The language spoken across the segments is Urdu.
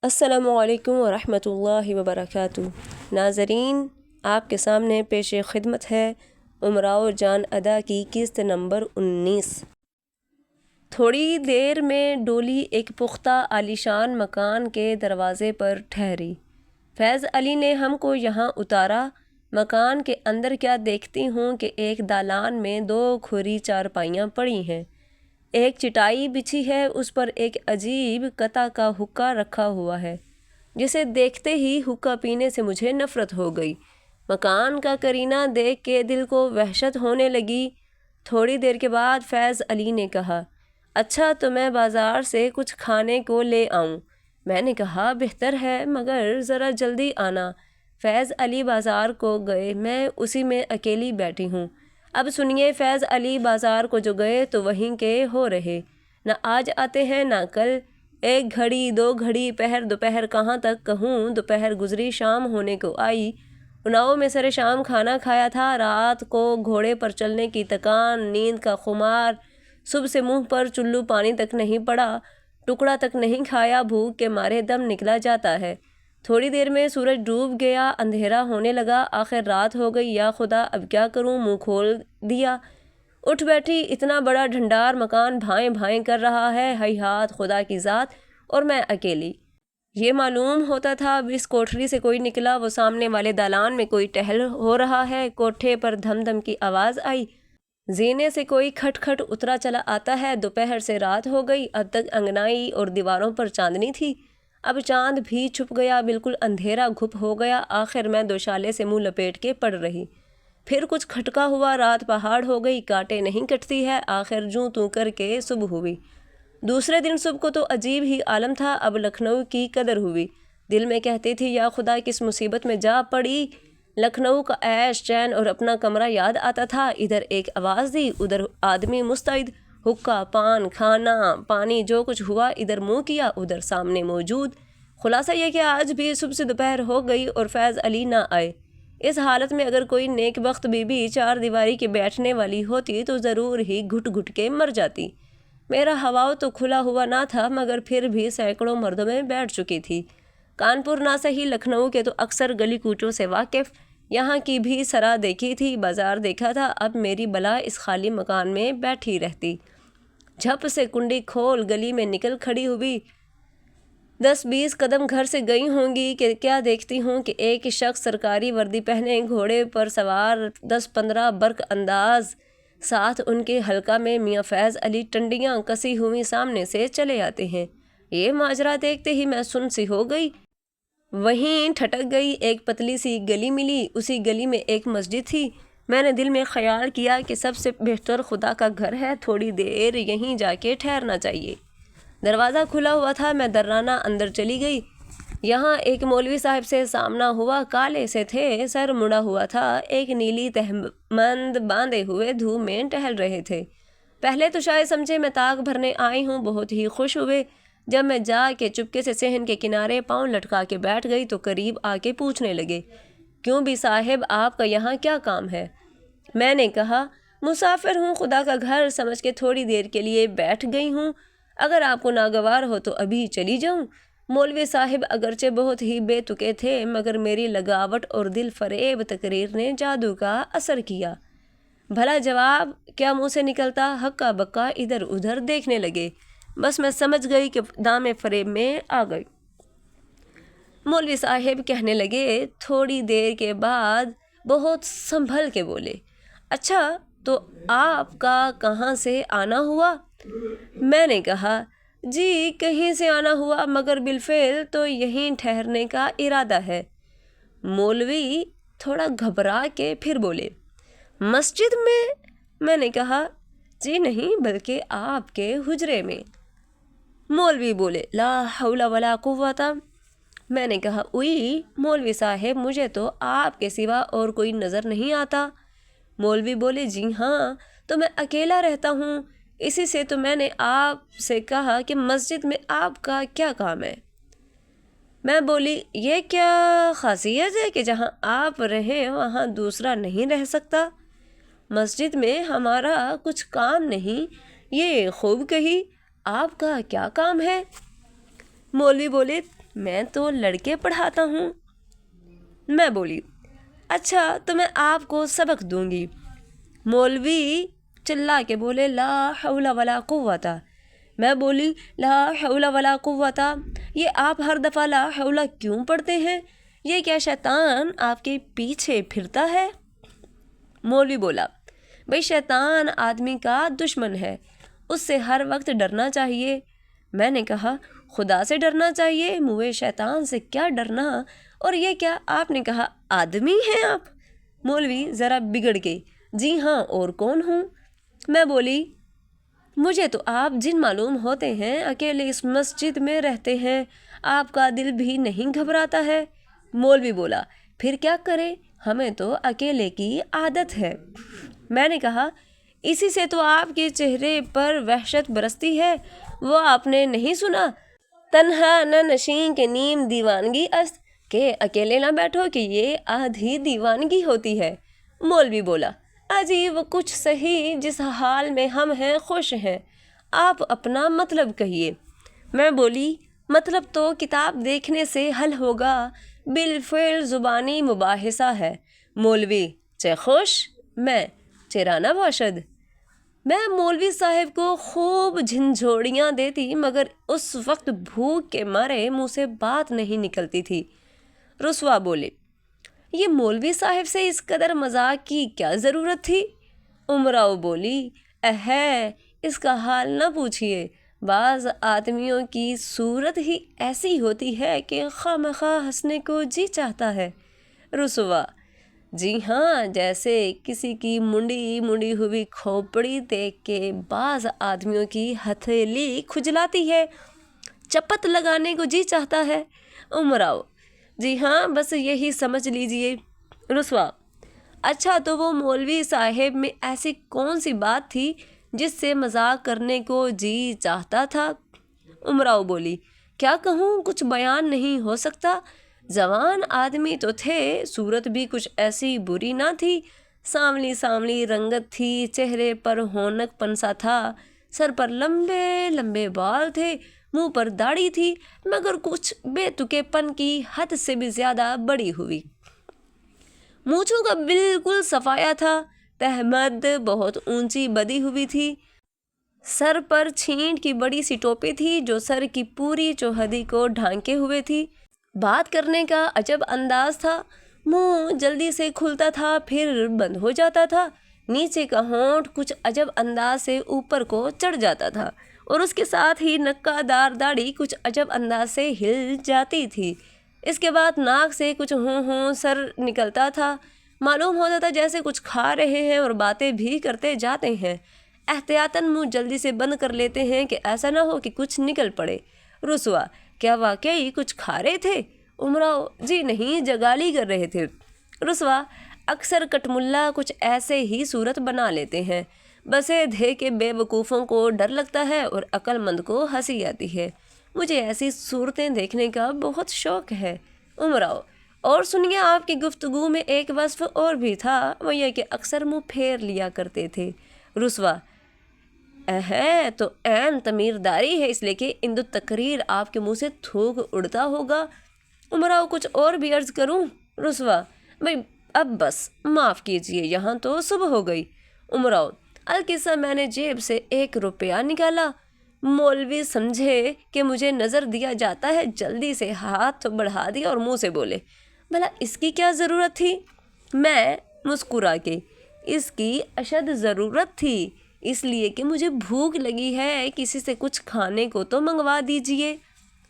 السلام علیکم ورحمۃ اللہ وبرکاتہ۔ ناظرین، آپ کے سامنے پیش خدمت ہے امراؤ جان ادا کی قسط نمبر 19۔ تھوڑی دیر میں ڈولی ایک پختہ عالیشان مکان کے دروازے پر ٹھہری۔ فیض علی نے ہم کو یہاں اتارا۔ مکان کے اندر کیا دیکھتی ہوں کہ ایک دالان میں 2 کھری چارپائیاں پڑی ہیں، ایک چٹائی بچھی ہے، اس پر ایک عجیب قطع کا حقہ رکھا ہوا ہے، جسے دیکھتے ہی حقہ پینے سے مجھے نفرت ہو گئی۔ مکان کا کرینہ دیکھ کے دل کو وحشت ہونے لگی۔ تھوڑی دیر کے بعد فیض علی نے کہا، اچھا تو میں بازار سے کچھ کھانے کو لے آؤں؟ میں نے کہا بہتر ہے، مگر ذرا جلدی آنا۔ فیض علی بازار کو گئے، میں اسی میں اکیلی بیٹھی ہوں۔ اب سنیے، فیض علی بازار کو جو گئے تو وہیں کے ہو رہے، نہ آج آتے ہیں نہ کل۔ 1 گھڑی 2 گھڑی دوپہر کہاں تک کہوں، دوپہر گزری، شام ہونے کو آئی۔ اناؤ میں سر شام کھانا کھایا تھا، رات کو گھوڑے پر چلنے کی تکان، نیند کا خمار، صبح سے منہ پر چلو پانی تک نہیں پڑا، ٹکڑا تک نہیں کھایا، بھوک کے مارے دم نکلا جاتا ہے۔ تھوڑی دیر میں سورج ڈوب گیا، اندھیرا ہونے لگا، آخر رات ہو گئی۔ یا خدا، اب کیا کروں؟ منہ کھول دیا، اٹھ بیٹھی۔ اتنا بڑا ڈھنڈار مکان بھائیں بھائیں کر رہا ہے، ہیہات خدا کی ذات، اور میں اکیلی۔ یہ معلوم ہوتا تھا اب اس کوٹھری سے کوئی نکلا، وہ سامنے والے دالان میں کوئی ٹہل ہو رہا ہے۔ کوٹھے پر دھم دھم کی آواز آئی، زینے سے کوئی کھٹ کھٹ اترا چلا آتا ہے۔ دوپہر سے رات ہو گئی، اب تک انگنائی اور دیواروں پر چاندنی تھی، اب چاند بھی چھپ گیا، بالکل اندھیرا گھپ ہو گیا۔ آخر میں دوشالے سے منہ لپیٹ کے پڑ رہی۔ پھر کچھ کھٹکا ہوا، رات پہاڑ ہو گئی، کاٹے نہیں کٹتی ہے۔ آخر جوں توں کر کے صبح ہوئی۔ دوسرے دن صبح کو تو عجیب ہی عالم تھا، اب لکھنؤ کی قدر ہوئی۔ دل میں کہتی تھی، یا خدا کس مصیبت میں جا پڑی۔ لکھنؤ کا عیش چین اور اپنا کمرہ یاد آتا تھا۔ ادھر ایک آواز دی، ادھر آدمی مستعد، حقہ، پان، کھانا، پانی، جو کچھ ہوا، ادھر منہ کیا، ادھر سامنے موجود۔ خلاصہ یہ کہ آج بھی صبح سے دوپہر ہو گئی اور فیض علی نہ آئے۔ اس حالت میں اگر کوئی نیک بخت بی بی 4 دیواری کے بیٹھنے والی ہوتی تو ضرور ہی گھٹ گھٹ کے مر جاتی۔ میرا ہواؤ تو کھلا ہوا نہ تھا، مگر پھر بھی سینکڑوں مردوں میں بیٹھ چکی تھی۔ کانپور نہ سہی، لکھنؤ کے تو اکثر گلی کوچوں سے واقف، یہاں کی بھی سرا دیکھی تھی، بازار دیکھا تھا۔ اب میری بلا اس خالی مکان میں بیٹھی رہتی۔ جھپ سے کنڈی کھول گلی میں نکل کھڑی ہوئی۔ 10-20 قدم گھر سے گئی ہوں گی کہ کیا دیکھتی ہوں کہ ایک شخص سرکاری وردی پہنے، گھوڑے پر سوار، 10-15 برق انداز، ساتھ ان کے حلقہ میں میاں فیض علی، ٹنڈیاں کسی ہوئی، سامنے سے چلے آتے ہیں۔ یہ ماجرا دیکھتے ہی میں سن سی ہو گئی، وہیں ٹھٹک گئی۔ ایک پتلی سی گلی ملی، اسی گلی میں ایک مسجد تھی۔ میں نے دل میں خیال کیا کہ سب سے بہتر خدا کا گھر ہے، تھوڑی دیر یہیں جا کے ٹھہرنا چاہیے۔ دروازہ کھلا ہوا تھا، میں درانہ اندر چلی گئی۔ یہاں ایک مولوی صاحب سے سامنا ہوا، کالے سے تھے، سر مڑا ہوا تھا، ایک نیلی تہمند باندھے ہوئے دھوپ میں ٹہل رہے تھے۔ پہلے تو شاید سمجھے میں طاق بھرنے آئی ہوں، بہت ہی خوش ہوئے۔ جب میں جا کے چپکے سے صحن کے کنارے پاؤں لٹکا کے بیٹھ گئی تو قریب آ کے پوچھنے لگے، کیوں بھی صاحب، آپ کا یہاں کیا کام ہے؟ میں نے کہا، مسافر ہوں، خدا کا گھر سمجھ کے تھوڑی دیر کے لیے بیٹھ گئی ہوں، اگر آپ کو ناگوار ہو تو ابھی چلی جاؤں۔ مولوی صاحب اگرچہ بہت ہی بے تکے تھے، مگر میری لگاوٹ اور دل فریب تقریر نے جادو کا اثر کیا۔ بھلا جواب کیا منہ سے نکلتا، ہکا بکا ادھر ادھر دیکھنے لگے۔ بس میں سمجھ گئی کہ دام فریب میں آ گئی۔ مولوی صاحب کہنے لگے تھوڑی دیر کے بعد، بہت سنبھل کے بولے، اچھا تو آپ کا کہاں سے آنا ہوا؟ میں نے کہا، جی کہیں سے آنا ہوا، مگر بالفعل تو یہیں ٹھہرنے کا ارادہ ہے۔ مولوی تھوڑا گھبرا کے پھر بولے، مسجد میں؟ میں نے کہا، جی نہیں، بلکہ آپ کے حجرے میں۔ مولوی بولے، لا حول ولا قوت۔ میں نے کہا، اوئی مولوی صاحب، مجھے تو آپ کے سوا اور کوئی نظر نہیں آتا۔ مولوی بولے، جی ہاں، تو میں اکیلا رہتا ہوں، اسی سے تو میں نے آپ سے کہا کہ مسجد میں آپ کا کیا کام ہے۔ میں بولی، یہ کیا خاصیت ہے کہ جہاں آپ رہیں وہاں دوسرا نہیں رہ سکتا؟ مسجد میں ہمارا کچھ کام نہیں۔ یہ خوب کہی، آپ کا کیا کام ہے؟ مولوی بولے، میں تو لڑکے پڑھاتا ہوں۔ میں بولی اچھا تو میں آپ کو سبق دوں گی۔ مولوی چلا کے بولے لا حول ولا قوت۔ میں بولی لا حول ولا قوت، یہ آپ ہر دفعہ لا حول کیوں پڑھتے ہیں؟ یہ کیا شیطان آپ کے پیچھے پھرتا ہے؟ مولوی بولا بھئی شیطان آدمی کا دشمن ہے، اس سے ہر وقت ڈرنا چاہیے۔ میں نے کہا خدا سے ڈرنا چاہیے، موئے شیطان سے کیا ڈرنا؟ اور یہ کیا آپ نے کہا آدمی ہیں آپ؟ مولوی ذرا بگڑ کے جی ہاں اور کون ہوں؟ میں بولی مجھے تو آپ جن معلوم ہوتے ہیں، اکیلے اس مسجد میں رہتے ہیں، آپ کا دل بھی نہیں گھبراتا ہے؟ مولوی بولا پھر کیا کرے، ہمیں تو اکیلے کی عادت ہے۔ میں نے کہا اسی سے تو آپ کے چہرے پر وحشت برستی ہے، وہ آپ نے نہیں سنا تنہا نہ نشین کے نیم دیوانگی است، کہ اکیلے نہ بیٹھو کہ یہ آدھی دیوانگی ہوتی ہے۔ مولوی بولا عجیب کچھ صحیح، جس حال میں ہم ہیں خوش ہیں، آپ اپنا مطلب کہیے۔ میں بولی مطلب تو کتاب دیکھنے سے حل ہوگا، بالفعل زبانی مباحثہ ہے۔ مولوی چے خوش، میں چرانہ باشد۔ میں مولوی صاحب کو خوب جھنجھوڑیاں دیتی، مگر اس وقت بھوک کے مارے منہ سے بات نہیں نکلتی تھی۔ رسوا بولے یہ مولوی صاحب سے اس قدر مذاق کی کیا ضرورت تھی؟ امراؤ بولی ہے اس کا حال نہ پوچھئے، بعض آدمیوں کی صورت ہی ایسی ہوتی ہے کہ خواہ ہنسنے کو جی چاہتا ہے۔ رسوا جی ہاں، جیسے کسی کی منڈی ہوئی کھوپڑی دیکھ کے بعض آدمیوں کی ہتھیلی کھجلاتی ہے، چپت لگانے کو جی چاہتا ہے۔ امراؤ جی ہاں بس یہی سمجھ لیجئے۔ رسوا اچھا تو وہ مولوی صاحب میں ایسی کون سی بات تھی جس سے مذاق کرنے کو جی چاہتا تھا؟ امراؤ بولی کیا کہوں، کچھ بیان نہیں ہو سکتا، جوان آدمی تو تھے، صورت بھی کچھ ایسی بری نہ تھی، سانولی رنگت تھی، چہرے پر ہونک پنسا تھا، سر پر لمبے لمبے بال تھے، منہ پر داڑھی تھی، مگر کچھ بے تکے پن کی حد سے بھی زیادہ بڑی ہوئی، مونچھوں کا بالکل صفایا تھا، تہمد بہت اونچی بدی ہوئی تھی، سر پر چھینٹ کی بڑی سی ٹوپی تھی جو سر کی پوری چوہدی کو ڈھانکے ہوئے تھی، بات کرنے کا عجب انداز تھا، منہ جلدی سے کھلتا تھا پھر بند ہو جاتا تھا، نیچے کا ہونٹ کچھ عجب انداز سے اوپر کو چڑھ جاتا تھا، اور اس کے ساتھ ہی نکا دار داڑھی کچھ عجب انداز سے ہل جاتی تھی، اس کے بعد ناک سے کچھ ہوں سر نکلتا تھا، معلوم ہوتا تھا جیسے کچھ کھا رہے ہیں اور باتیں بھی کرتے جاتے ہیں، احتیاطاً منہ جلدی سے بند کر لیتے ہیں کہ ایسا نہ ہو کہ کچھ نکل پڑے۔ رسوا کیا واقعی کچھ کھا رہے تھے؟ امراؤ جی نہیں، جگالی کر رہے تھے۔ رسوا اکثر کٹ ملا کچھ ایسے ہی صورت بنا لیتے ہیں، بسے دھے کے بے وقوفوں کو ڈر لگتا ہے اور عقل مند کو ہنسی آتی ہے، مجھے ایسی صورتیں دیکھنے کا بہت شوق ہے۔ امراؤ اور سنیے، آپ کی گفتگو میں ایک وصف اور بھی تھا، وہ یہ کہ اکثر منہ پھیر لیا کرتے تھے۔ رسوا ہے تو عین تمیرداری ہے، اس لیے کہ اندو تقریر آپ کے منہ سے تھوک اڑتا ہوگا۔ امراؤ کچھ اور بھی عرض کروں؟ رسوا بھئی اب بس معاف کیجئے، یہاں تو صبح ہو گئی۔ امراؤ القصہ میں نے جیب سے 1 روپیہ نکالا، مولوی سمجھے کہ مجھے نظر دیا جاتا ہے، جلدی سے ہاتھ بڑھا دیا اور منہ سے بولے بھلا اس کی کیا ضرورت تھی؟ میں مسکرا کے اس کی اشد ضرورت تھی، اس لیے کہ مجھے بھوک لگی ہے، کسی سے کچھ کھانے کو تو منگوا دیجئے۔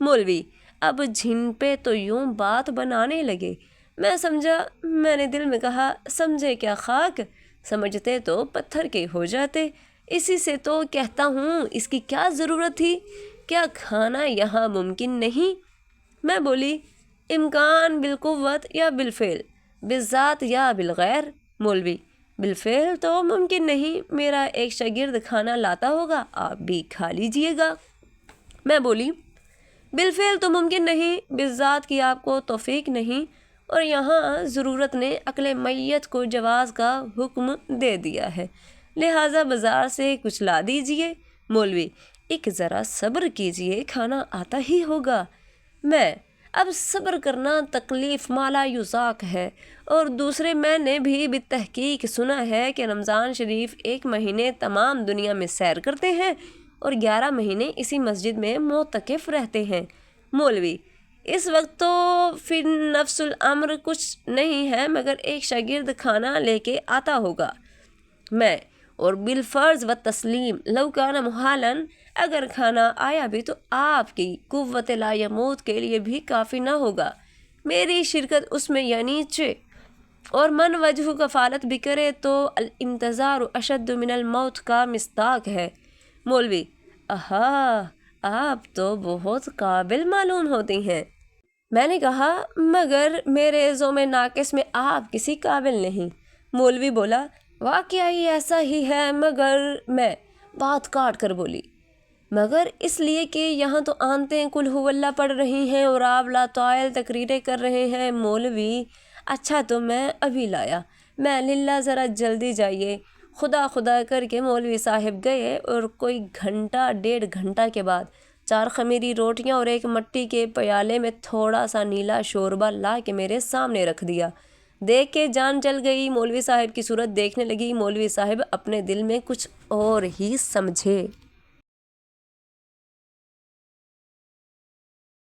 مولوی اب جھن پہ تو یوں بات بنانے لگے، میں سمجھا، میں نے دل میں کہا سمجھے کیا خاک، سمجھتے تو پتھر کے ہو جاتے، اسی سے تو کہتا ہوں اس کی کیا ضرورت تھی، کیا کھانا یہاں ممکن نہیں؟ میں بولی امکان بالقوت یا بالفعل، بالذات یا بالغیر؟ مولوی بالفعل تو ممکن نہیں، میرا ایک شاگرد کھانا لاتا ہوگا، آپ بھی کھا لیجئے گا۔ میں بولی بالفعل تو ممکن نہیں، بالذات کی آپ کو توفیق نہیں، اور یہاں ضرورت نے عقل میت کو جواز کا حکم دے دیا ہے، لہٰذا بازار سے کچھ لا دیجئے۔ مولوی ایک ذرا صبر کیجئے، کھانا آتا ہی ہوگا۔ میں اب صبر کرنا تکلیف مالا یذاق ہے۔ اور دوسرے میں نے بھی بالتحقیق سنا ہے کہ رمضان شریف 1 مہینے تمام دنیا میں سیر کرتے ہیں اور 11 مہینے اسی مسجد میں معتکف رہتے ہیں۔ مولوی: اس وقت تو فی نفس الامر کچھ نہیں ہے مگر ایک شاگرد کھانا لے کے آتا ہوگا۔ میں: اور بالفرض و تسلیم لو کان محالاً، اگر کھانا آیا بھی تو آپ کی قوت لا یموت کے لیے بھی کافی نہ ہوگا، میری شرکت اس میں یعنی اور من وجہ کفالت بھی کرے تو الانتظار اشد من الموت کا مصداق ہے۔ مولوی: آہا، آپ تو بہت قابل معلوم ہوتی ہیں۔ میں نے کہا: مگر میرے ذوم ناقص میں آپ کسی قابل نہیں۔ مولوی بولا: واقعی ایسا ہی ہے، مگر میں بات کاٹ کر بولی: مگر اس لیے کہ یہاں تو آنتیں قل ہو اللہ پڑھ رہی ہیں اور آپ لا طائل تقریریں کر رہے ہیں۔ مولوی: اچھا تو میں ابھی لایا، میں للہ ذرا جلدی جائیے۔ خدا خدا کر کے مولوی صاحب گئے اور کوئی گھنٹہ 1.5 گھنٹہ کے بعد 4 خمیری روٹیاں اور ایک مٹی کے پیالے میں تھوڑا سا نیلا شوربہ لا کے میرے سامنے رکھ دیا۔ دیکھ کے جان چل گئی۔ مولوی صاحب کی صورت دیکھنے لگی۔ مولوی صاحب اپنے دل میں کچھ اور ہی سمجھے۔